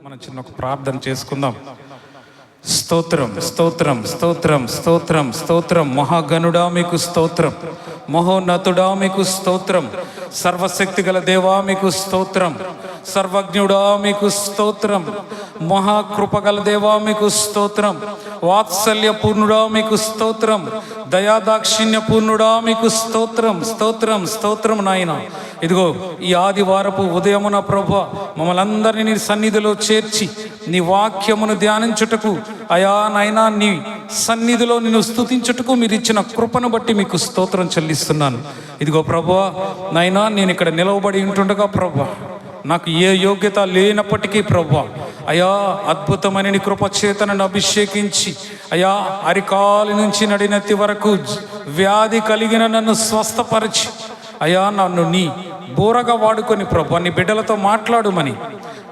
మనం చిన్న ఒక ప్రార్థన చేసుకుందాం. స్తోత్రం స్తోత్రం స్తోత్రం స్తోత్రం స్తోత్రం. మహాగణుడా మీకు స్తోత్రం, మహోన్నతుడా మీకు స్తోత్రం, సర్వశక్తి గల దేవా మీకు స్తోత్రం, సర్వజ్ఞుడా మీకు స్తోత్రం, మహాకృపగల దేవా మీకు స్తోత్రం, వాత్సల్య పూర్ణుడా మీకు స్తోత్రం, దయాదాక్షిణ్య పూర్ణుడా మీకు స్తోత్రం స్తోత్రం స్తోత్రం. నాయన ఇదిగో ఈ ఆదివారపు ఉదయమున ప్రభువా మమ్మల్ని అందరినీ నీ సన్నిధిలో చేర్చి నీ వాక్యమును ధ్యానించుటకు అయా నాయనా నీ సన్నిధిలో నిన్ను స్తుతించుటకు మీరు ఇచ్చిన కృపను బట్టి మీకు స్తోత్రం చెల్లిస్తున్నాను. ఇదిగో ప్రభువా నాయనా నేను ఇక్కడ నిలవబడి ఉంటుండగా ప్రభువా నాకు ఏ యోగ్యత లేనప్పటికీ ప్రభువా అయా అద్భుతమైన నీ కృప చేత నన్ను అభిషేకించి అయా అరికాలి నుంచి నడినెత్తి వరకు వ్యాధి కలిగిన నన్ను స్వస్థపరిచి అయా నన్ను నీ బోరగా వాడుకొని ప్రభు నీ బిడ్డలతో మాట్లాడుమని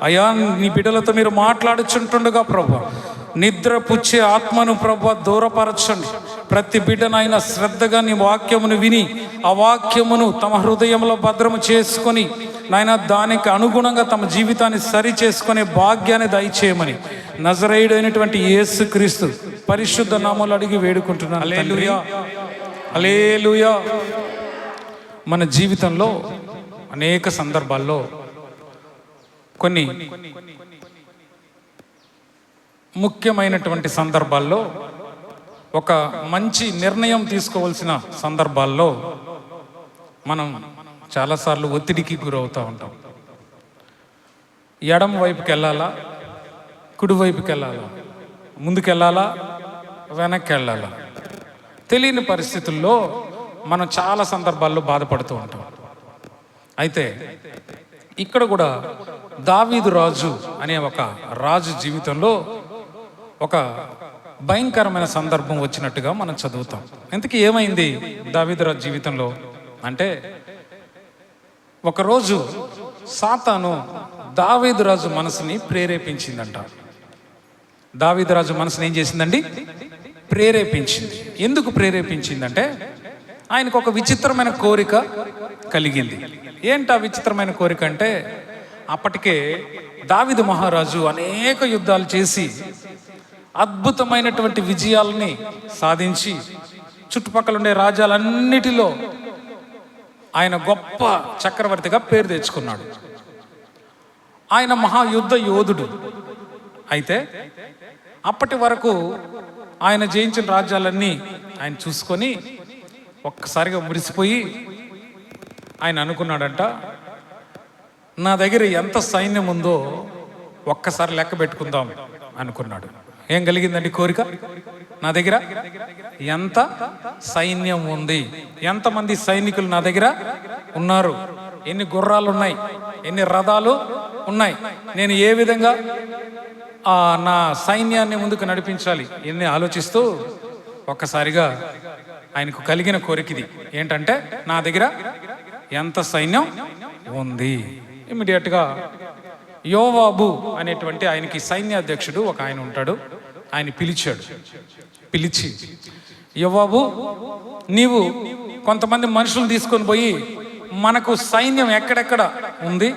అయా నీ బిడ్డలతో మీరు మాట్లాడుచుంటుండగా ప్రభు నిద్ర పుచ్చే ఆత్మను ప్రభు దూరపరచండి. ప్రతి బిడ్డనైనా శ్రద్ధగా నీ వాక్యమును విని ఆ వాక్యమును తమ హృదయంలో భద్రము చేసుకొని నాయన దానికి అనుగుణంగా తమ జీవితాన్ని సరి చేసుకునే భాగ్యాన్ని దయచేయమని నజరేయుడైనటువంటి యేసు క్రీస్తు పరిశుద్ధ నామములో అడిగి వేడుకుంటున్నాను. హల్లెలూయా హల్లెలూయా. మన జీవితంలో అనేక సందర్భాల్లో కొన్ని ముఖ్యమైనటువంటి సందర్భాల్లో ఒక మంచి నిర్ణయం తీసుకోవాల్సిన సందర్భాల్లో మనం చాలాసార్లు ఒత్తిడికి గురవుతూ ఉంటాం. ఎడమ వైపుకి వెళ్ళాలా, కుడి వైపుకి వెళ్ళాలా, ముందుకెళ్ళాలా, వెనక్కి వెళ్ళాలా తెలియని పరిస్థితుల్లో మనం చాలా సందర్భాల్లో బాధపడుతూ ఉంటాం. అయితే ఇక్కడ కూడా దావీదు రాజు అనే ఒక రాజు జీవితంలో ఒక భయంకరమైన సందర్భం వచ్చినట్టుగా మనం చదువుతాం. ఇంతకీ ఏమైంది దావీదు రాజు జీవితంలో అంటే, ఒకరోజు సాతాను దావీదు రాజు మనసుని ప్రేరేపించిందంట. దావీదు రాజు మనసుని ఏం చేసిందండి? ప్రేరేపించింది. ఎందుకు ప్రేరేపించిందంటే ఆయనకు ఒక విచిత్రమైన కోరిక కలిగింది. ఏంటా విచిత్రమైన కోరిక అంటే, అప్పటికే దావీదు మహారాజు అనేక యుద్ధాలు చేసి అద్భుతమైనటువంటి విజయాలని సాధించి చుట్టుపక్కల ఉండే రాజ్యాలన్నిటిలో ఆయన గొప్ప చక్రవర్తిగా పేరు తెచ్చుకున్నాడు. ఆయన మహాయుద్ధ యోధుడు. అయితే అప్పటి వరకు ఆయన జయించిన రాజ్యాలన్నీ ఆయన చూసుకొని ఒక్కసారిగా మురిసిపోయి ఆయన అనుకున్నాడంట, నా దగ్గర ఎంత సైన్యం ఉందో ఒక్కసారి లెక్క పెట్టుకుందాం అనుకున్నాడు. ఏం కలిగిందండి కోరిక? నా దగ్గర ఎంత సైన్యం ఉంది, ఎంతమంది సైనికులు నా దగ్గర ఉన్నారు, ఎన్ని గుర్రాలు ఉన్నాయి, ఎన్ని రథాలు ఉన్నాయి, నేను ఏ విధంగా నా సైన్యాన్ని ముందుకు నడిపించాలి ఎన్ని ఆలోచిస్తూ ఒక్కసారిగా ఆయనకు కలిగిన కోరికది ఏంటంటే, నా దగ్గర ఎంత సైన్యం ఉంది. ఇమ్మీడియట్గా యోవాబు అనేటువంటి ఆయనకి సైన్యాధ్యక్షుడు ఒక ఆయన ఉంటాడు, ఆయన పిలిచాడు. పిలిచి, యోవాబు నీవు కొంతమంది మనుషులను తీసుకొని పోయి మనకు సైన్యం ఎక్కడెక్కడ ఉంది,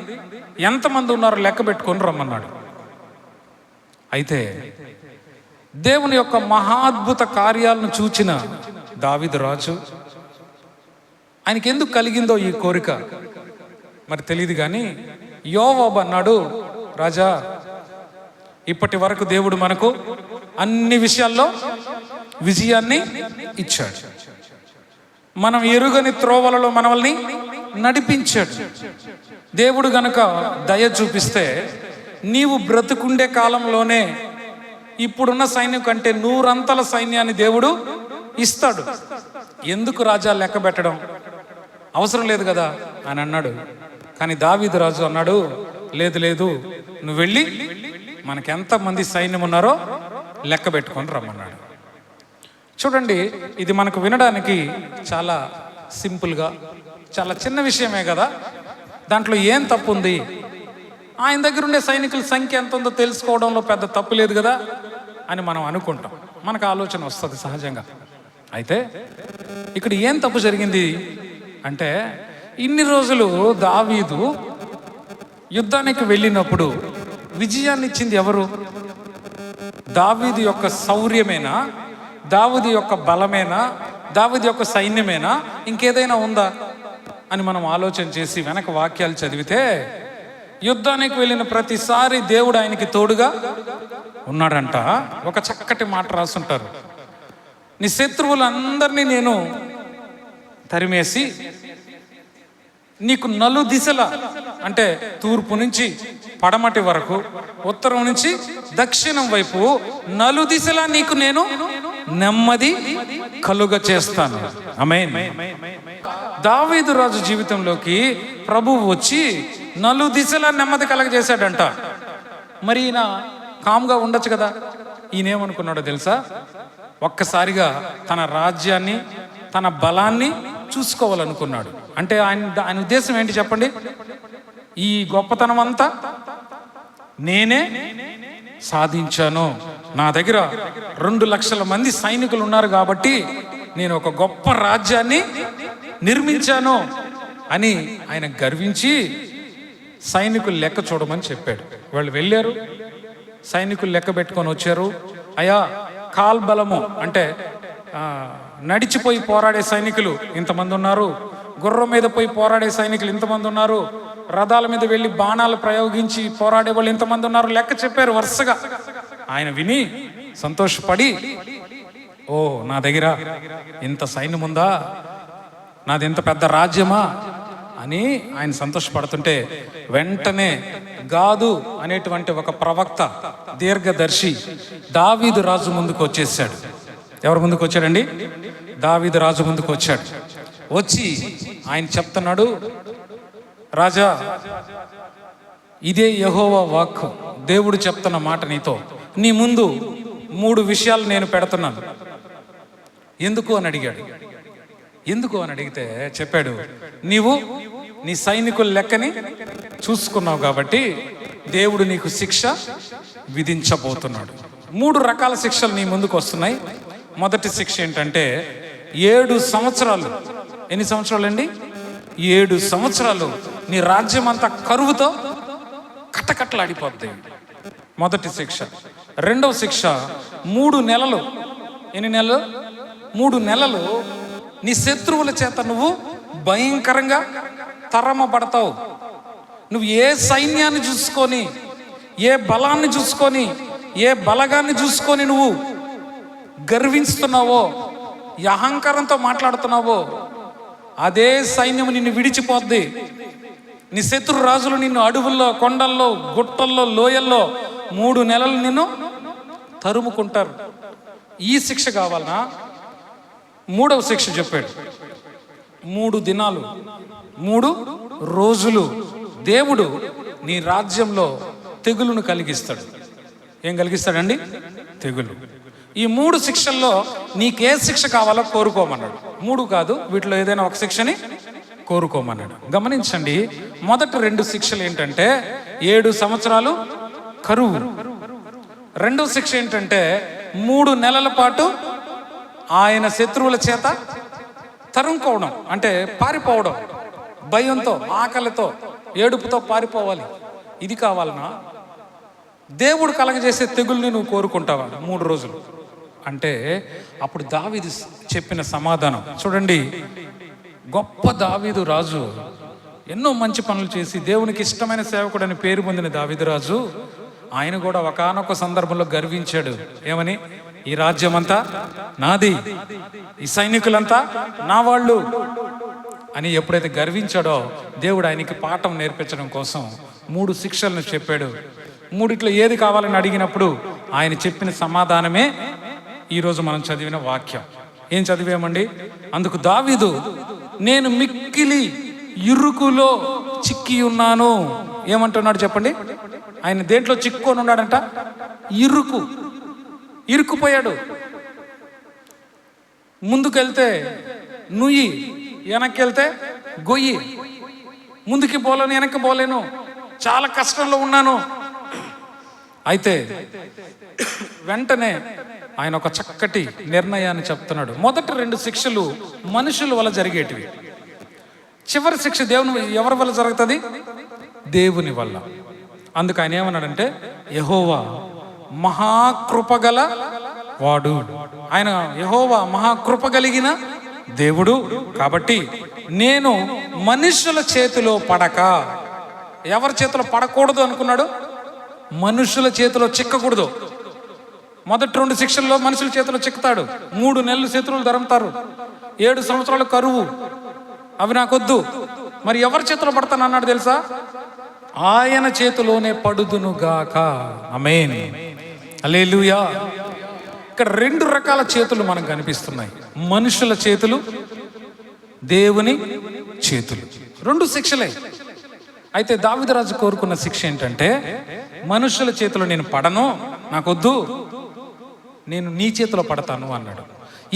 ఎంతమంది ఉన్నారో లెక్క పెట్టుకొని రమ్మన్నాడు. అయితే దేవుని యొక్క మహాద్భుత కార్యాలను చూచిన దావీదు రాజు ఆయనకి ఎందుకు కలిగిందో ఈ కోరిక మరి తెలియదు, కానీ యోవాబు అన్నాడు, రాజా ఇప్పటి వరకు దేవుడు మనకు అన్ని విషయాల్లో విజయాన్ని ఇచ్చాడు, మనం ఎరుగని త్రోవలలో మనల్ని నడిపించాడు. దేవుడు గనుక దయ చూపిస్తే నీవు బ్రతుకుండే కాలంలోనే ఇప్పుడున్న సైన్యం కంటే 100 అంతల సైన్యాన్ని దేవుడు ఇస్తాడు. ఎందుకు రాజా లెక్క పెట్టడం, అవసరం లేదు కదా అని అన్నాడు. కానీ దావీదు రాజు అన్నాడు, లేదు లేదు, నువ్వు వెళ్ళి మనకెంతమంది సైన్యం ఉన్నారో లెక్క పెట్టుకొని రమ్మన్నాడు. చూడండి, ఇది మనకు వినడానికి చాలా సింపుల్గా చాలా చిన్న విషయమే కదా, దాంట్లో ఏం తప్పు ఉంది? ఆయన దగ్గర ఉండే సైనికుల సంఖ్య ఎంత ఉందో తెలుసుకోవడంలో పెద్ద తప్పు లేదు కదా అని మనం అనుకుంటాం, మనకు ఆలోచన వస్తుంది సహజంగా. అయితే ఇక్కడ ఏం తప్పు జరిగింది అంటే, ఇన్ని రోజులు దావీదు యుద్ధానికి వెళ్ళినప్పుడు విజయాన్ని ఇచ్చింది ఎవరు? దావీదు యొక్క శౌర్యమేనా, దావీదు యొక్క బలమేనా, దావీదు యొక్క సైన్యమేనా, ఇంకేదైనా ఉందా అని మనం ఆలోచన చేసి వెనక వాక్యాలు చదివితే, యుద్ధానికి వెళ్ళిన ప్రతిసారి దేవుడు ఆయనకి తోడుగా ఉన్నాడంట. ఒక చక్కటి మాట రాసుంటారు, నీ శత్రువులందరినీ నేను తరిమేసి నీకు నలు దిశల, అంటే తూర్పు నుంచి పడమటి వరకు, ఉత్తరం నుంచి దక్షిణం వైపు నలు దిశలా నీకు నేను నెమ్మది కలుగ చేస్తాను. ఆమేన్. దావీదు రాజు జీవితంలోకి ప్రభువు వచ్చి నలు దిశలా నెమ్మది కలగజేశాడంట. మరి ఈయన కామ్గా ఉండొచ్చు కదా. ఈయనేమనుకున్నాడో తెలుసా? ఒక్కసారిగా తన రాజ్యాన్ని, తన బలాన్ని చూసుకోవాలనుకున్నాడు. అంటే ఆయన ఉద్దేశం ఏంటి చెప్పండి? ఈ గొప్పతనం అంతా నేనే సాధించాను, నా దగ్గర 2 లక్షల మంది సైనికులు ఉన్నారు కాబట్టి నేను ఒక గొప్ప రాజ్యాన్ని నిర్మించాను అని ఆయన గర్వించి సైనికులు లెక్క చూడమని చెప్పాడు. వాళ్ళు వెళ్ళారు, సైనికులు లెక్క పెట్టుకొని వచ్చారు. అయ్యా, కాల్బలము అంటే నడిచిపోయి పోరాడే సైనికులు ఇంతమంది ఉన్నారు, గుర్రం మీద పోయి పోరాడే సైనికులు ఇంతమంది ఉన్నారు, రథాల మీద వెళ్ళి బాణాలు ప్రయోగించి పోరాడే వాళ్ళు ఇంతమంది ఉన్నారు, లెక్క చెప్పారు వరుసగా. ఆయన విని సంతోషపడి, ఓ నా దగ్గర ఇంత సైన్యం ఉందా, నాది ఇంత పెద్ద రాజ్యమా అని ఆయన సంతోషపడుతుంటే, వెంటనే గాదు అనేటువంటి ఒక ప్రవక్త, దీర్ఘదర్శి దావీదు రాజు ముందుకు వచ్చేసాడు. ఎవరు ముందుకు వచ్చాడండి? దావీదు రాజు ముందుకు వచ్చాడు. వచ్చి ఆయన చెప్తున్నాడు, రాజా, ఇదే యెహోవా వాక్కు, దేవుడు చెప్తున్న మాట నీతో. నీ ముందు 3 విషయాలు నేను పెడుతున్నాను. ఎందుకు అని అడిగాడు. ఎందుకు అని అడిగితే చెప్పాడు, నీవు నీ సైనికుల లెక్కని చూసుకున్నావు కాబట్టి దేవుడు నీకు శిక్ష విధించబోతున్నాడు. 3 రకాల శిక్షలు నీ ముందుకు వస్తున్నాయి. మొదటి శిక్ష ఏంటంటే 7 సంవత్సరాలు. ఎన్ని సంవత్సరాలు అండి? 7 సంవత్సరాలు నీ రాజ్యం అంతా కరువుతో కట్టకట్టలాడిపోద్ది. మొదటి శిక్ష. రెండవ శిక్ష 3 నెలలు. ఎన్ని నెలలు? 3 నెలలు నీ శత్రువుల చేత నువ్వు భయంకరంగా తరమబడతావు. నువ్వు ఏ సైన్యాన్ని చూసుకొని, ఏ బలాన్ని చూసుకొని, ఏ బలగాన్ని చూసుకొని నువ్వు గర్విస్తున్నావో, ఈ అహంకారంతో మాట్లాడుతున్నావో, అదే సైన్యం నిన్ను విడిచిపోద్ది. నీ శత్రు రాజులు నిన్ను అడవుల్లో, కొండల్లో, గుట్టల్లో, లోయల్లో 3 నెలలు నిన్ను తరుముకుంటారు. ఈ శిక్ష కావాలనా? 3వ శిక్ష చెప్పాడు. 3 దినాలు, 3 రోజులు దేవుడు నీ రాజ్యంలో తెగులును కలిగిస్తాడు. ఏం కలిగిస్తాడండి? తెగులు. ఈ 3 శిక్షల్లో నీకే శిక్ష కావాలో కోరుకోమన్నాడు. 3 కాదు, వీటిలో ఏదైనా ఒక శిక్షని కోరుకోమన్నాడు. గమనించండి, మొదటి 2 శిక్షలు ఏంటంటే 7 సంవత్సరాలు కరువు. రెండవ శిక్ష ఏంటంటే 3 నెలల పాటు ఆయన శత్రువుల చేత తరుముకోవడం, అంటే పారిపోవడం, భయంతో, ఆకలితో, ఏడుపుతో పారిపోవాలి. ఇది కావాలనా? దేవుడు కలగజేసే తెగుల్ని నువ్వు కోరుకుంటావా 3 రోజులు అంటే? అప్పుడు దావీదు చెప్పిన సమాధానం చూడండి. గొప్ప దావీదు రాజు ఎన్నో మంచి పనులు చేసి దేవునికి ఇష్టమైన సేవకుడు అని పేరు పొందిన దావీదు రాజు, ఆయన కూడా ఒకానొక సందర్భంలో గర్వించాడు. ఏమని? ఈ రాజ్యం అంతా నాది, ఈ సైనికులంతా నా వాళ్ళు అని ఎప్పుడైతే గర్వించాడో, దేవుడు ఆయనకి పాఠం నేర్పించడం కోసం 3 శిక్షలను చెప్పాడు. 3 ఏది కావాలని అడిగినప్పుడు ఆయన చెప్పిన సమాధానమే ఈరోజు మనం చదివిన వాక్యం. ఏం చదివామండి? అందుకు దావీదు, నేను మిక్కిలి ఇరుకులో చిక్కి ఉన్నాను. ఏమంటున్నాడు చెప్పండి? ఆయన దేంట్లో చిక్కుకొని ఉన్నాడంట? ఇరుక్కుపోయాడు. ముందుకెళ్తే నుయ్యి, వెనక్కి వెళ్తే గొయ్యి. ముందుకి పోలేను, వెనక్కి పోలేను, చాలా కష్టంలో ఉన్నాను. అయితే వెంటనే ఆయన ఒక చక్కటి నిర్ణయాన్ని చెప్తున్నాడు. మొదటి 2 శిక్షలు మనుషుల వల్ల జరిగేటివి. చివరి శిక్ష ఎవరి వల్ల జరుగుతుంది? దేవుని వల్ల. అందుకు ఆయన ఏమన్నాడంటే యెహోవా మహాకృపగల వాడు. ఆయన యెహోవా మహాకృప కలిగిన దేవుడు. కాబట్టి నేను మనుషుల చేతిలో పడక, ఎవరి చేతిలో పడకూడదు అనుకున్నాడు? మనుషుల చేతిలో చిక్కకూడదు. మొదటి 2 శిక్షల్లో మనుషుల చేతిలో చిక్కుతాడు. 3 నెలలు శత్రువులు ధరంతారు, 7 సంవత్సరాలు కరువు. అవి నాకొద్దు. మరి ఎవరి చేతిలో పడతానన్నాడు తెలుసా? ఆయన చేతిలోనే పడుదునుగాక. ఆమేన్, హల్లెలూయా. ఇక్కడ 2 రకాల చేతులు మనకు కనిపిస్తున్నాయి. మనుషుల చేతులు, దేవుని చేతులు. 2 శిక్షలే. అయితే దావీదురాజు కోరుకున్న శిక్ష ఏంటంటే, మనుషుల చేతిలో నేను పడను, నాకొద్దు, నేను నీ చేతిలో పడతాను అన్నాడు.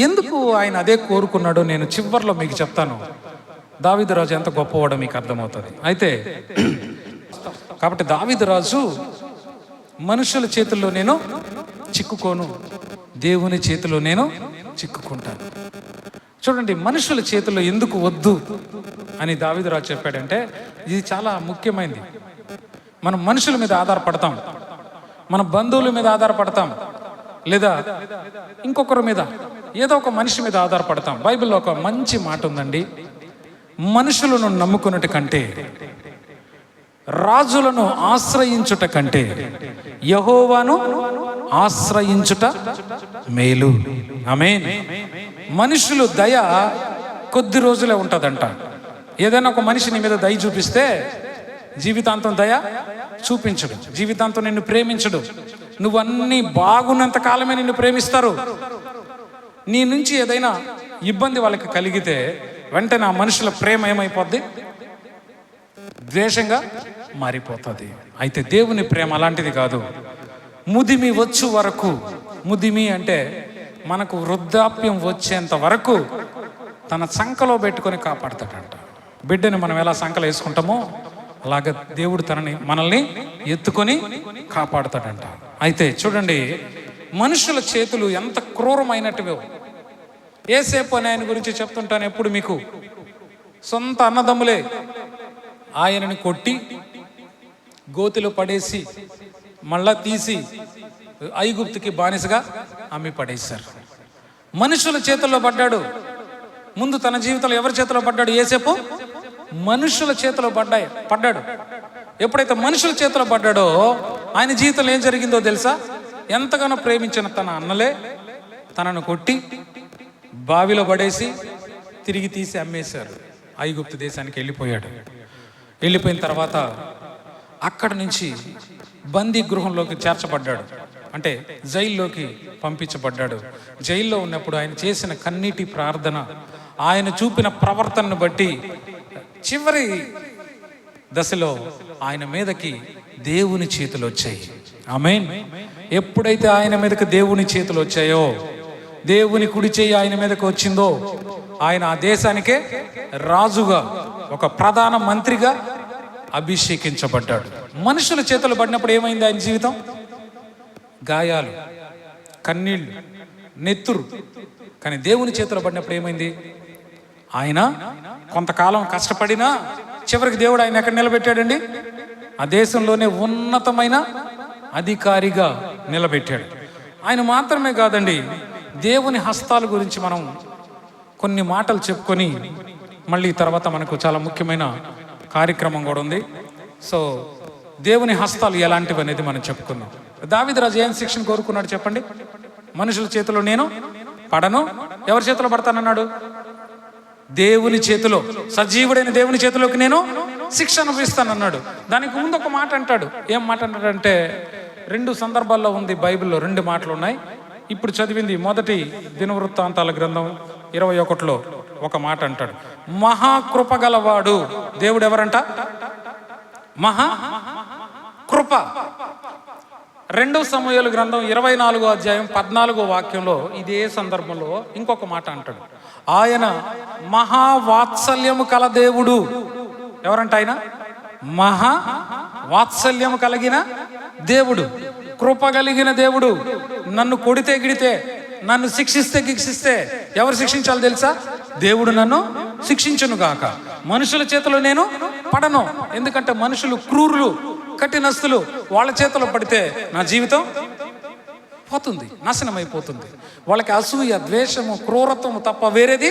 ఎందుకు ఆయన అదే కోరుకున్నాడో నేను చివర్లో మీకు చెప్తాను. దావీదురాజు ఎంత గొప్పవాడో మీకు అర్థమవుతుంది. అయితే కాబట్టి దావీదురాజు మనుషుల చేతుల్లో నేను చిక్కుకోను, దేవుని చేతిలో నేను చిక్కుకుంటాను. చూడండి, మనుషుల చేతుల్లో ఎందుకు వద్దు అని దావీదురాజు చెప్పాడంటే, ఇది చాలా ముఖ్యమైనది. మనం మనుషుల మీద ఆధారపడతాం, మన బంధువుల మీద ఆధారపడతాం, లేదా ఇంకొకరి మీద, ఏదో ఒక మనిషి మీద ఆధారపడతాం. బైబిల్లో ఒక మంచి మాట ఉందండి, మనుషులను నమ్ముకున్నట కంటే, రాజులను ఆశ్రయించుట కంటే యెహోవాను ఆశ్రయించుట మేలు. ఆమేన్. మనుషులు దయ కొద్ది రోజులే ఉంటుందంట. ఏదైనా ఒక మనిషి నీ మీద దయ చూపిస్తే జీవితాంతం దయ చూపించడు, జీవితాంతం నిన్ను ప్రేమించడు. నువ్వన్నీ బాగున్నంత కాలమే నిన్ను ప్రేమిస్తారు. నీ నుంచి ఏదైనా ఇబ్బంది వాళ్ళకి కలిగితే వెంటనే ఆ మనుషుల ప్రేమ ఏమైపోద్ది? ద్వేషంగా మారిపోతుంది. అయితే దేవుని ప్రేమ అలాంటిది కాదు. ముదిమి వచ్చు వరకు, ముదిమి అంటే మనకు వృద్ధాప్యం వచ్చేంత వరకు తన సంకలో పెట్టుకొని కాపాడతాడంట. బిడ్డని మనం ఎలా సంకలో వేసుకుంటామో అలాగ దేవుడు మనల్ని ఎత్తుకొని కాపాడుతాడంట. అయితే చూడండి, మనుషుల చేతులు ఎంత క్రూరమైనట్టువో. యేసేపు అని ఆయన గురించి చెప్తుంటాను ఎప్పుడు మీకు. సొంత అన్నదమ్ములే ఆయనని కొట్టి గోతిలో పడేసి మళ్ళా తీసి ఐగుప్తుకి బానిసగా అమ్మి పడేశారు. మనుషుల చేతుల్లో పడ్డాడు. ముందు తన జీవితంలో ఎవరి చేతిలో పడ్డాడు? యేసేపు మనుషుల చేతిలో పడ్డాడు. ఎప్పుడైతే మనుషుల చేతిలో పడ్డాడో ఆయన జీవితంలో ఏం జరిగిందో తెలుసా? ఎంతగానో ప్రేమించిన తన అన్నలే తనను కొట్టి బావిలో పడేసి తిరిగి తీసి అమ్మేశారు. ఐగుప్తు దేశానికి వెళ్ళిపోయాడు. వెళ్ళిపోయిన తర్వాత అక్కడ నుంచి బందీ గృహంలోకి చేర్చబడ్డాడు, అంటే జైల్లోకి పంపించబడ్డాడు. జైల్లో ఉన్నప్పుడు ఆయన చేసిన కన్నీటి ప్రార్థన, ఆయన చూపిన ప్రవర్తనను బట్టి చివరి దశలో ఆయన మీదకి దేవుని చేతులు వచ్చాయి. ఆమేన్. ఎప్పుడైతే ఆయన మీదకి దేవుని చేతులు వచ్చాయో, దేవుని కుడి చేయి ఆయన మీదకి వచ్చిందో, ఆయన ఆ దేశానికే రాజుగా, ఒక ప్రధాన మంత్రిగా అభిషేకించబడ్డాడు. మనుషుల చేతులు పడినప్పుడు ఏమైంది ఆయన జీవితం? గాయాలు, కన్నీళ్ళు, నెత్తురు. కానీ దేవుని చేతులు పడినప్పుడు ఏమైంది? ఆయన కొంతకాలం కష్టపడినా చివరికి దేవుడు ఆయన ఎక్కడ నిలబెట్టాడండి? ఆ దేశంలోనే ఉన్నతమైన అధికారిగా నిలబెట్టాడు. ఆయన మాత్రమే కాదండి, దేవుని హస్తాల గురించి మనం కొన్ని మాటలు చెప్పుకొని మళ్ళీ తర్వాత మనకు చాలా ముఖ్యమైన కార్యక్రమం కూడా ఉంది. సో దేవుని హస్తాలు ఎలాంటివి అనేది మనం చెప్పుకుందాం. దావీదురాజు ఏం శిక్షణ కోరుకున్నాడు చెప్పండి? మనుషుల చేతిలో నేను పడను. ఎవరి చేతిలో పడతానన్నాడు? దేవుని చేతిలో, సజీవుడైన దేవుని చేతిలోకి నేను శిక్ష అనుభవిస్తానన్నాడు. దానికి ముందు ఒక మాట అంటాడు. ఏం మాట అంటాడంటే, 2 సందర్భాల్లో ఉంది బైబిల్లో, 2 మాటలు ఉన్నాయి. ఇప్పుడు చదివింది మొదటి దినవృత్తాంతాల గ్రంథం 21లో ఒక మాట అంటాడు. మహాకృపగలవాడు దేవుడు ఎవరంట? మహా కృప. 2 సమూయేలు గ్రంథం 24వ అధ్యాయం 14వ వాక్యంలో ఇదే సందర్భంలో ఇంకొక మాట అంటాడు. ఆయన మహావాత్సల్యము కల దేవుడు. ఎవరంట ఆయన? మహా వాత్సల్యము కలిగిన దేవుడు, కృప కలిగిన దేవుడు. నన్ను కొడితే గిడితే, నన్ను శిక్షిస్తే ఎవరు శిక్షించాలో తెలుసా? దేవుడు నన్ను శిక్షించును గాక. మనుషుల చేతిలో నేను పడను. ఎందుకంటే మనుషులు క్రూరులు, కఠినస్తులు వాళ్ళ చేతిలో పడితే నా జీవితం పోతుంది, నాశనం అయిపోతుంది. వాళ్ళకి అసూయ, ద్వేషము, క్రూరత్వము తప్ప వేరేది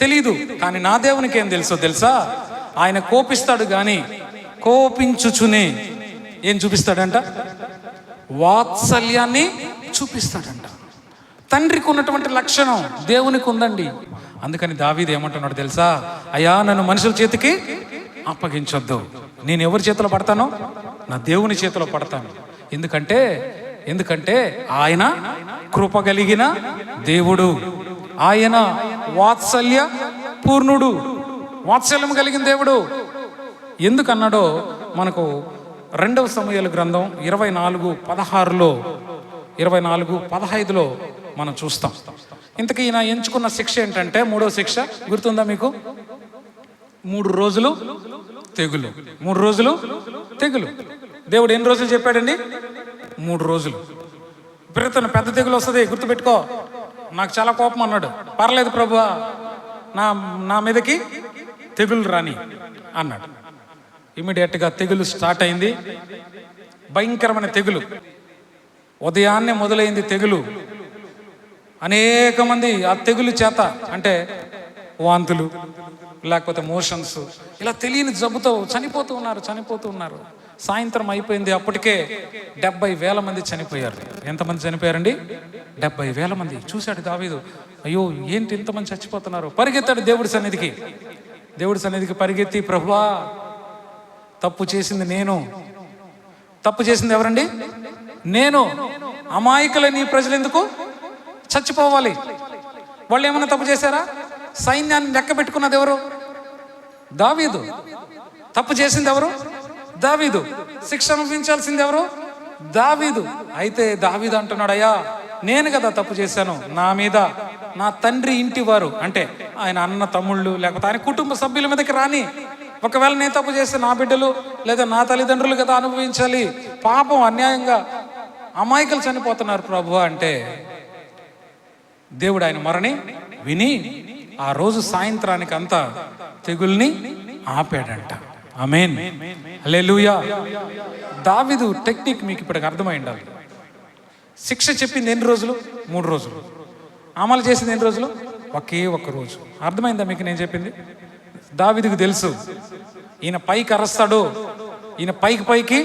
తెలీదు. కానీ నా దేవునికి ఏం తెలుసా? ఆయన కోపిస్తాడు కానీ కోపించుచునే ఏం చూపిస్తాడంట? వాత్సల్యాన్ని చూపిస్తాడంట. తండ్రికి ఉన్నటువంటి లక్షణం దేవునికి ఉందండి. అందుకని దావీదు ఏమంటున్నాడు తెలుసా? అయ్యా, నన్ను మనుషుల చేతికి అప్పగించొద్దు. నేను ఎవరి చేతిలో పడతానో? నా దేవుని చేతిలో పడతాను. ఎందుకంటే ఆయన కృప కలిగిన దేవుడు, ఆయన వాత్సల్య పూర్ణుడు, వాత్సల్యం కలిగిన దేవుడు. ఎందుకన్నాడో మనకు 2వ సమూయేలు గ్రంథం 24:16లో 24:15లో మనం చూస్తాం. ఇంతకీ ఈయన ఎంచుకున్న శిక్ష ఏంటంటే 3వ శిక్ష గుర్తుందా మీకు? 3 రోజులు తెగులు. 3 రోజులు తెగులు. దేవుడు ఎన్ని రోజులు చెప్పాడండి? 3 రోజులు. విపరీతమైన పెద్ద తెగులు వస్తుంది, గుర్తుపెట్టుకో. నాకు చాలా కోపం అన్నాడు. పర్లేదు ప్రభువా, నా మీదకి తెగులు రాని అన్నాడు. ఇమీడియట్గా తెగులు స్టార్ట్ అయింది. భయంకరమైన తెగులు. ఉదయాన్నే మొదలైంది తెగులు. అనేక మంది ఆ తెగులు చేత అంటే వాంతులు, లేకపోతే మోషన్స్, ఇలా తెలియని జబ్బుతో చనిపోతూ ఉన్నారు. సాయంత్రం అయిపోయింది, అప్పటికే 70,000 మంది చనిపోయారు. ఎంతమంది చనిపోయారండి? 70,000 మంది. చూశాడు దావీదు, అయ్యో ఏంటి ఇంతమంది చచ్చిపోతున్నారు. పరిగెత్తాడు దేవుడి సన్నిధికి పరిగెత్తి, ప్రభువా, తప్పు చేసింది నేను. తప్పు చేసింది ఎవరండి? నేను. అమాయకులైన నీ ప్రజలు ఎందుకు చచ్చిపోవాలి? వాళ్ళు ఏమన్నా తప్పు చేశారా? సైన్యాన్ని లెక్క పెట్టుకున్నది ఎవరు? దావీదు. తప్పు చేసింది ఎవరు? దావీదు. శిక్ష అనుభవించాల్సింది ఎవరు? దావీదు. అయితే దావీదు అంటున్నాడు, అయ్యా, నేను కదా తప్పు చేశాను. నా మీద నా తండ్రి ఇంటి వారు అంటే ఆయన అన్న తమ్ముళ్ళు లేకపోతే ఆయన కుటుంబ సభ్యుల మీదకి రాని. ఒకవేళ నేను తప్పు చేస్తే నా బిడ్డలు లేదా నా తల్లిదండ్రులు కదా అనుభవించాలి. పాపం, అన్యాయంగా అమాయకులు చనిపోతున్నారు ప్రభువా అంటే దేవుడు ఆయన మొరని విని ఆ రోజు సాయంత్రానికి అంతా తెగుల్ని ఆపాడంట. ఆమేన్, హల్లెలూయా. దావీదు టెక్నిక్ మీకు ఇప్పటికి అర్థమై ఉండాలి. శిక్ష చెప్పింది ఎన్ని రోజులు? 3 రోజులు. అమలు చేసింది ఎన్ని రోజులు? ఒకే ఒక్క రోజు. అర్థమైందా మీకు నేను చెప్పింది? దావీదుకు తెలుసు, ఈయన పైకి అరస్తాడు, ఈయన పైకి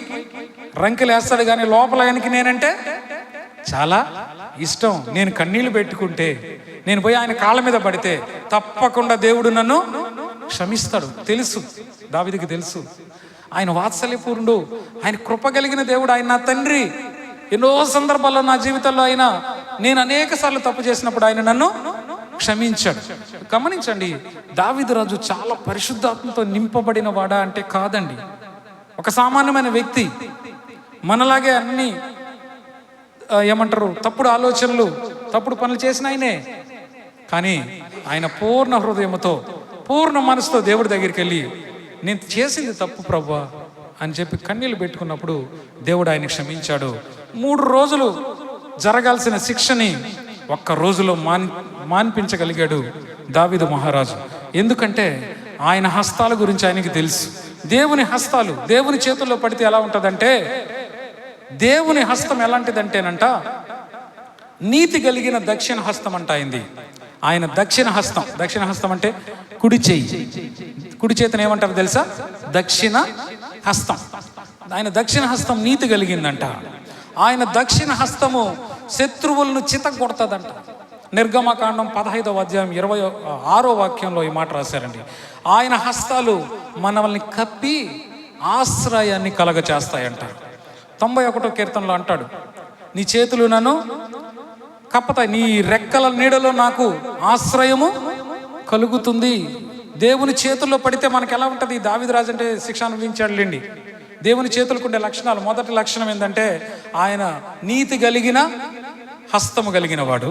రంకెలు వేస్తాడు, కానీ లోపల ఆయనకి నేనంటే చాలా ఇష్టం. నేను కన్నీళ్లు పెట్టుకుంటే, నేను పోయి ఆయన కాళ్ళ మీద పడితే తప్పకుండా దేవుడు నన్ను క్షమిస్తాడు. తెలుసు, దావీదుకి తెలుసు. ఆయన వాత్సల్యపూర్ణుడు, ఆయన కృప కలిగిన దేవుడు, ఆయన నా తండ్రి. ఎన్నో సందర్భాల్లో నా జీవితంలో నేను అనేక సార్లు తప్పు చేసినప్పుడు ఆయన నన్ను క్షమించాడు. గమనించండి, దావీదు రాజు చాలా పరిశుద్ధాత్మతో నింపబడిన వాడా అంటే కాదండి. ఒక సామాన్యమైన వ్యక్తి, మనలాగే అన్ని తప్పుడు ఆలోచనలు, తప్పుడు పనులు చేసిన ఆయనే. కానీ ఆయన పూర్ణ హృదయంతో, పూర్ణ మనసుతో దేవుడి దగ్గరికి వెళ్ళి, నేను చేసింది తప్పు ప్రభువా అని చెప్పి కన్నీళ్ళు పెట్టుకున్నప్పుడు దేవుడు ఆయన క్షమించాడు. 3 రోజులు జరగాల్సిన శిక్షని ఒక్క రోజులో మాన్పించగలిగాడు దావీదు మహారాజు. ఎందుకంటే ఆయన హస్తాల గురించి ఆయనకి తెలుసు. దేవుని హస్తాలు దేవుని చేతుల్లో పడితే ఎలా ఉంటుందంటే, దేవుని హస్తం ఎలాంటిదంటేనంట, నీతి కలిగిన దక్షిణ హస్తం అంట అయింది. ఆయన దక్షిణ హస్తం అంటే కుడి చేయి. కుడి చేతిని ఏమంటారు తెలుసా? దక్షిణ హస్తం. ఆయన దక్షిణ హస్తం నీతి కలిగిందంట. ఆయన దక్షిణ హస్తము శత్రువులను చితగొడతదంట. నిర్గమకాండం 15వ అధ్యాయం 26వ వాక్యంలో ఈ మాట రాశారండి. ఆయన హస్తాలు మనల్ని కప్పి ఆశ్రయాన్ని కలగ చేస్తాయంట. 91వ కీర్తనలో అంటాడు, నీ చేతులు నన్ను కప్పతాయి, నీ రెక్కల నీడలో నాకు ఆశ్రయము కలుగుతుంది. దేవుని చేతుల్లో పడితే మనకు ఎలా ఉంటుంది? దావీదు రాజు అంటే శిక్ష అనుభవించాడు లేండి. దేవుని చేతులకు ఉండే లక్షణాలు, మొదటి లక్షణం ఏంటంటే ఆయన నీతి కలిగిన హస్తము కలిగిన వాడు.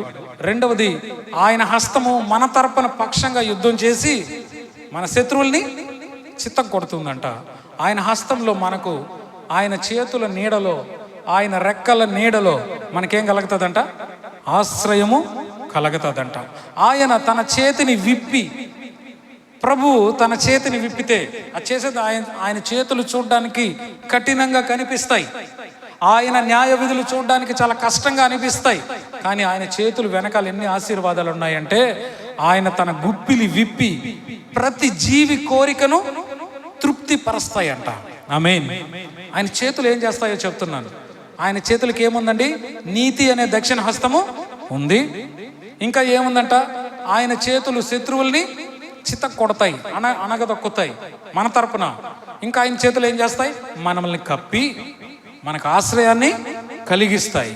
రెండవది, ఆయన హస్తము మన తరపున పక్షంగా యుద్ధం చేసి మన శత్రువుల్ని చిత్తం కొడుతుందంట. ఆయన హస్తంలో మనకు, ఆయన చేతుల నీడలో, ఆయన రెక్కల నీడలో మనకేం కలుగుతుందంట? ఆశ్రయము కలుగుతుందంట. ఆయన తన చేతిని విప్పి ప్రభు తన చేతిని విప్పితే అది చేసేది ఆయన చేతులు చూడడానికి కఠినంగా కనిపిస్తాయి, ఆయన న్యాయ విధులు చూడడానికి చాలా కష్టంగా అనిపిస్తాయి. కానీ ఆయన చేతులు వెనకాల ఎన్ని ఆశీర్వాదాలు ఉన్నాయంటే ఆయన తన గుప్పిలి విప్పి ప్రతి జీవి కోరికను తృప్తి పరుస్తాయంట. ఆమేన్. ఆయన చేతులు ఏం చేస్తాయో చెప్తున్నాను. ఆయన చేతులకి ఏముందండి? నీతి అనే దక్షిణ హస్తము ఉంది. ఇంకా ఏముందంట? ఆయన చేతులు శత్రువుల్ని చిత్త కొడతాయి, అనగదొక్కుతాయి మన తరపున. ఇంకా ఆయన చేతులు ఏం చేస్తాయి? మనల్ని కప్పి మనకు ఆశ్రయాన్ని కలిగిస్తాయి.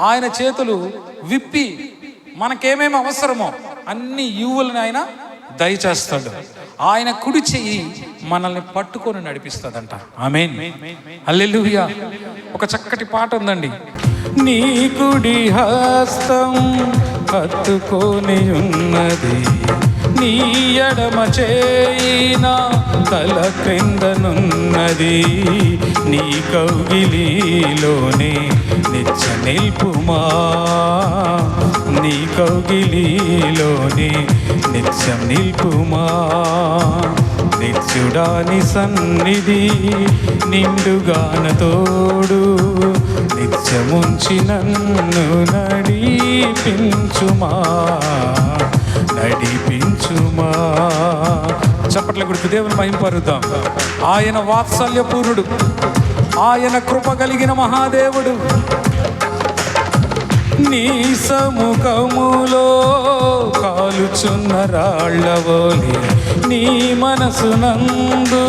ఆయన చేతులు విప్పి మనకేమేమి అవసరమో అన్ని ఈవుల్ని ఆయన దయచేస్తాడు. ఆయన కుడి చెయ్యి మనల్ని పట్టుకొని నడిపిస్తుందంట. ఆమేన్. హల్లెలూయా. ఒక చక్కటి పాట ఉందండి. నీ కుడి హస్తం హత్తుకొని ఉన్నది, నీ ఎడమ చేయిన తల క్రిందనున్నది, నీ కౌగిలిలోనే నిత్య నిల్పుమా, నీ కౌగిలిలోనే నిత్యం నిల్పుమా. నిత్యుడాని సన్నిధి నిండుగాన తోడు, నిత్యముంచి నన్ను నడిపించుమా, నడిపించుమా. చప్పట్ల గురించి దేవుని మహింపరుద్దాం. ఆయన వాత్సల్యపూర్ణుడు, ఆయన కృప కలిగిన మహాదేవుడు. నీ సముఖములో కాలుచున్న రాళ్ళవోలి నీ మనసునందు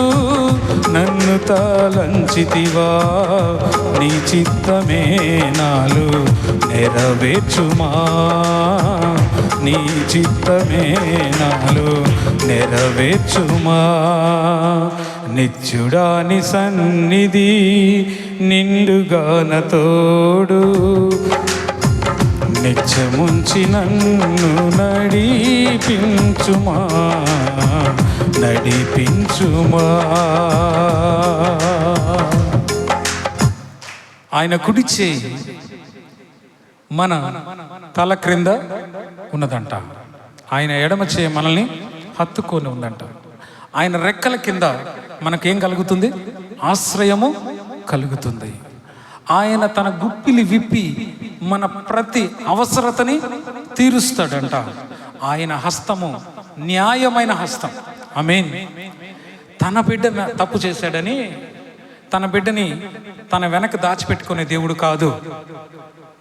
నన్ను తలంచితివా, నీ చిత్తమే నాలో నెరవేర్చుమా, నీ చిత్తమే నాలో నెరవేర్చుమా. నిత్యుడాని సన్నిధి నిండుగాన తోడు, నిత్యముంచి నన్ను నడిపించుమా, నడిపించుమా. ఆయన కుడి చేయి మన తల క్రింద ఉన్నదంట, ఆయన ఎడమ చేయి మనల్ని హత్తుకొని ఉందంట. ఆయన రెక్కల కింద మనకేం కలుగుతుంది? ఆశ్రయము కలుగుతుంది. ఆయన తన గుప్పిలి విప్పి మన ప్రతి అవసరతని తీరుస్తాడంట. ఆయన హస్తము న్యాయమైన హస్తం. ఆమేన్. తన బిడ్డ తప్పు చేశాడని తన బిడ్డని తన వెనక దాచిపెట్టుకునే దేవుడు కాదు.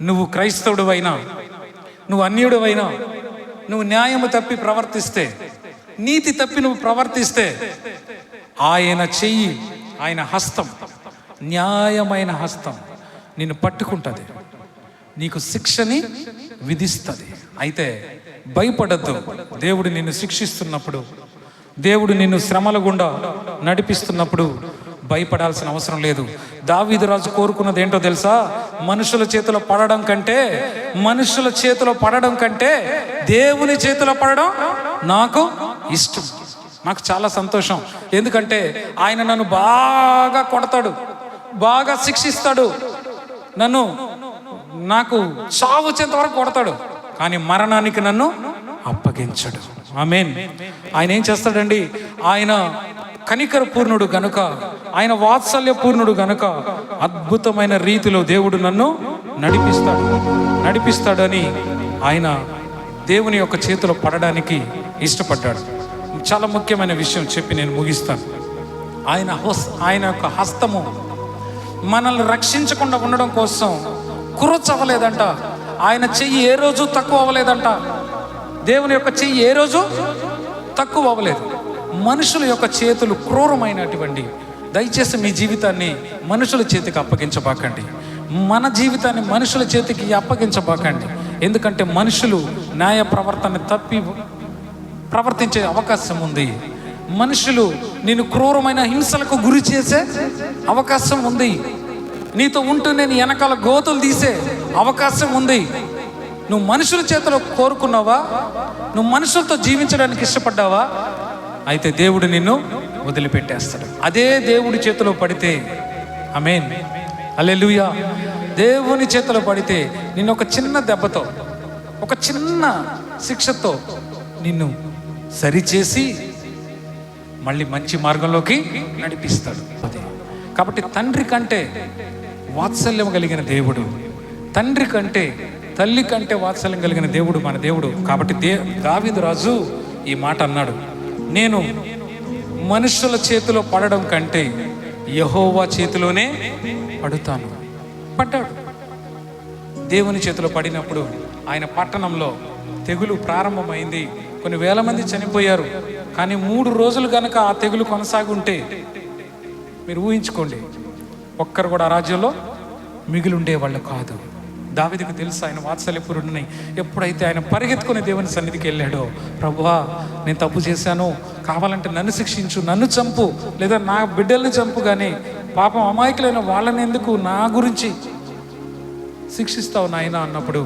నువ్వు క్రైస్తవుడు అయినా, నువ్వు అన్యుడు అయినా, నువ్వు న్యాయము తప్పి ప్రవర్తిస్తే, నీతి తప్పి నువ్వు ప్రవర్తిస్తే, ఆయన చెయ్యి, ఆయన హస్తం, న్యాయమైన హస్తం నిన్ను పట్టుకుంటుంది, నీకు శిక్షని విధిస్తుంది. అయితే భయపడద్దు. దేవుడు నిన్ను శిక్షిస్తున్నప్పుడు, దేవుడు నిన్ను శ్రమల గుండా నడిపిస్తున్నప్పుడు భయపడాల్సిన అవసరం లేదు. దావీదు రాజు కోరుకున్నది ఏంటో తెలుసా? మనుషుల చేతిలో పడడం కంటే దేవుని చేతిలో పడడం నాకు ఇష్టం, నాకు చాలా సంతోషం. ఎందుకంటే ఆయన నన్ను బాగా కొడతాడు, బాగా శిక్షిస్తాడు, నాకు చావు వచ్చేంత వరకు కొడతాడు, కానీ మరణానికి నన్ను అప్పగించడు. ఆమేన్. ఆయన ఏం చేస్తాడండి? ఆయన కనికర పూర్ణుడు గనుక, ఆయన వాత్సల్య పూర్ణుడు గనుక అద్భుతమైన రీతిలో దేవుడు నన్ను నడిపిస్తాడని ఆయన దేవుని యొక్క చేతిలో పడడానికి ఇష్టపడ్డాడు. చాలా ముఖ్యమైన విషయం చెప్పి నేను ముగిస్తాను. ఆయన యొక్క హస్తము మనల్ని రక్షించకుండా ఉండడం కోసం కురచవ్వలేదంట. ఆయన చెయ్యి ఏ రోజు తక్కువ అవ్వలేదంట. దేవుని యొక్క చెయ్యి ఏ రోజు తక్కువ అవ్వలేదు. మనుషుల యొక్క చేతులు క్రూరమైనటువంటి, దయచేసి మీ జీవితాన్ని మనుషుల చేతికి అప్పగించబాకండి, మన జీవితాన్ని మనుషుల చేతికి అప్పగించబాకండి. ఎందుకంటే మనుషులు న్యాయ ప్రవర్తన తప్పి ప్రవర్తించే అవకాశం ఉంది. మనుషులు నిన్ను క్రూరమైన హింసలకు గురి చేసే అవకాశం ఉంది. నీతో ఉంటూ నేను వెనకాల గోతులు తీసే అవకాశం ఉంది. నువ్వు మనుషుల చేతిలో కోరుకున్నావా? నువ్వు మనుషులతో జీవించడానికి ఇష్టపడ్డావా? అయితే దేవుడు నిన్ను వదిలిపెట్టేస్తాడు. అదే దేవుడి చేతిలో పడితే, ఆమేన్, హల్లెలూయా, దేవుని చేతిలో పడితే నిన్ను ఒక చిన్న దెబ్బతో, ఒక చిన్న శిక్షతో నిన్ను సరిచేసి మళ్ళీ మంచి మార్గంలోకి నడిపిస్తాడు. అదే కాబట్టి తండ్రి కంటే వాత్సల్యం కలిగిన దేవుడు, తండ్రి కంటే తల్లి కంటే వాత్సల్యం కలిగిన దేవుడు మన దేవుడు. కాబట్టి దావీదు రాజు ఈ మాట అన్నాడు, నేను మనుషుల చేతిలో పడడం కంటే యెహోవా చేతిలోనే పడుతాను. పడ్డాడు. దేవుని చేతిలో పడినప్పుడు ఆయన పట్టణంలో తెగులు ప్రారంభమైంది. కొన్ని వేల మంది చనిపోయారు. కానీ 3 రోజులు కనుక ఆ తెగులు కొనసాగి ఉంటే మీరు ఊహించుకోండి, ఒక్కరు కూడా ఆ రాజ్యంలో మిగిలి ఉండేవాళ్ళు కాదు. దావీదుకు తెలుసు ఆయన వాత్సల్యపురుడిని. ఎప్పుడైతే ఆయన పరిగెత్తుకుని దేవుని సన్నిధికి వెళ్ళాడో, ప్రభువా నేను తప్పు చేశాను, కావాలంటే నన్ను శిక్షించు, నన్ను చంపు, లేదా నా బిడ్డల్ని చంపు, కానీ పాపం అమాయకులైన వాళ్ళని ఎందుకు నా గురించి శిక్షిస్తావు నాయన అన్నప్పుడు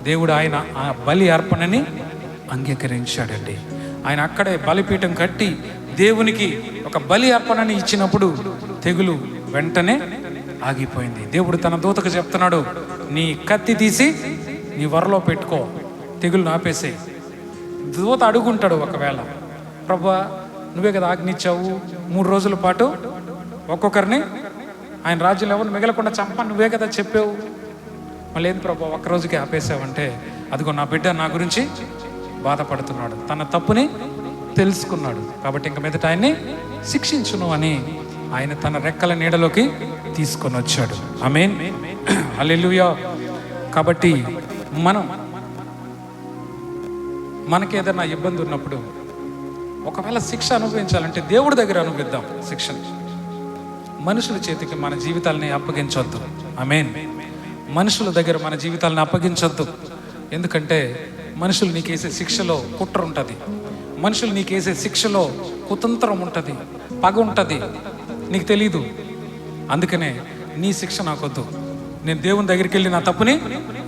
దేవుడు ఆయన ఆ బలి అర్పణని అంగీకరించాడండి. ఆయన అక్కడే బలిపీఠం కట్టి దేవునికి ఒక బలి అర్పణని ఇచ్చినప్పుడు తెగులు వెంటనే ఆగిపోయింది. దేవుడు తన దూతకు చెప్తున్నాడు, నీ కత్తి తీసి నీ వరలో పెట్టుకో, తెగులు ఆపేసే. దూత అడుగుంటాడు, ఒకవేళ ప్రభువా నువ్వే కదా ఆజ్ఞించావు 3 రోజుల పాటు ఒక్కొక్కరిని ఆయన రాజ్యంలో ఎవరు మిగలకుండా చంపని నువ్వే కదా చెప్పావు, మళ్ళీ ఏంది ప్రభు ఒక్క రోజుకి ఆపేసావంటే, అదిగో నా బిడ్డ నా గురించి బాధపడుతున్నాడు, తన తప్పుని తెలుసుకున్నాడు, కాబట్టి ఇంక మీదట ఆయన్ని శిక్షించును అని ఆయన తన రెక్కల నీడలోకి తీసుకొని వచ్చాడు. ఆమేన్, హల్లెలూయా. కాబట్టి మనకి ఏదైనా ఇబ్బంది ఉన్నప్పుడు ఒకవేళ శిక్ష అనుభవించాలంటే దేవుడి దగ్గర అనుభవిద్దాం శిక్షను. మనుషుల చేతికి మన జీవితాలని అప్పగించొద్దు. ఆమేన్. మనుషుల దగ్గర మన జీవితాలను అప్పగించొద్దు. ఎందుకంటే మనుషులు నీకేసే శిక్షలో కుట్ర ఉంటుంది, మనుషులు నీకేసే శిక్షలో కుతంత్రం ఉంటుంది, పగ ఉంటుంది, నీకు తెలీదు. అందుకనే నీ శిక్ష నాకొద్దు, నేను దేవుని దగ్గరికి వెళ్ళి నా తప్పుని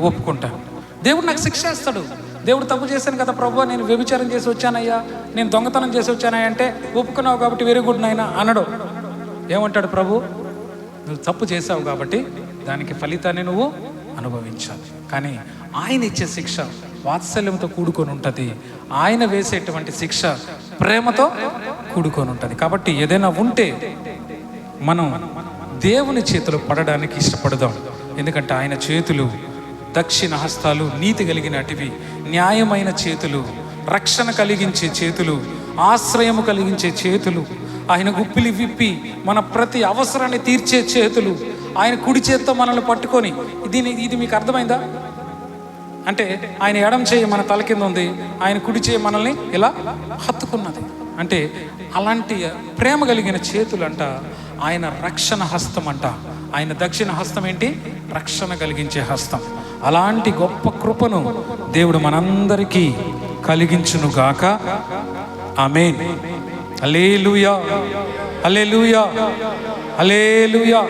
ఒప్పుకుంటాను. దేవుడు నాకు శిక్ష వేస్తాడు. దేవుడు తప్పు చేశాను కదా ప్రభు, నేను వ్యభిచారం చేసి వచ్చానయ్యా, నేను దొంగతనం చేసి వచ్చానయ్యా అంటే ఒప్పుకున్నావు కాబట్టి వెరీ గుడ్ నాయనా అనడు. ఏమంటాడు ప్రభు, నువ్వు తప్పు చేసావు కాబట్టి దానికి ఫలితాన్ని నువ్వు అనుభవించాలి. కానీ ఆయన ఇచ్చే శిక్ష వాత్సల్యంతో కూడుకొని ఉంటుంది. ఆయన వేసేటువంటి శిక్ష ప్రేమతో కూడుకొని ఉంటుంది. కాబట్టి ఏదైనా ఉంటే మనం దేవుని చేతులు పడడానికి ఇష్టపడదాం. ఎందుకంటే ఆయన చేతులు దక్షిణ హస్తాలు, నీతి కలిగినటివి, న్యాయమైన చేతులు, రక్షణ కలిగించే చేతులు, ఆశ్రయము కలిగించే చేతులు, ఆయన గుప్పిలి విప్పి మన ప్రతి అవసరాన్ని తీర్చే చేతులు, ఆయన కుడి చేత్తో మనల్ని పట్టుకొని, ఇది మీకు అర్థమైందా? అంటే ఆయన ఎడం చేయి మన తల కింద ఉంది, ఆయన కుడి చేయి మనల్ని ఇలా హత్తుకున్నది. అంటే అలాంటి ప్రేమ కలిగిన చేతులు అంట ఆయన రక్షణ హస్తం అంట. ఆయన దక్షిణ హస్తం ఏంటి? రక్షణ కలిగించే హస్తం. అలాంటి గొప్ప కృపను దేవుడు మనందరికీ కలిగించును గాక. ఆమేన్. హల్లెలూయా, హల్లెలూయా, హల్లెలూయా.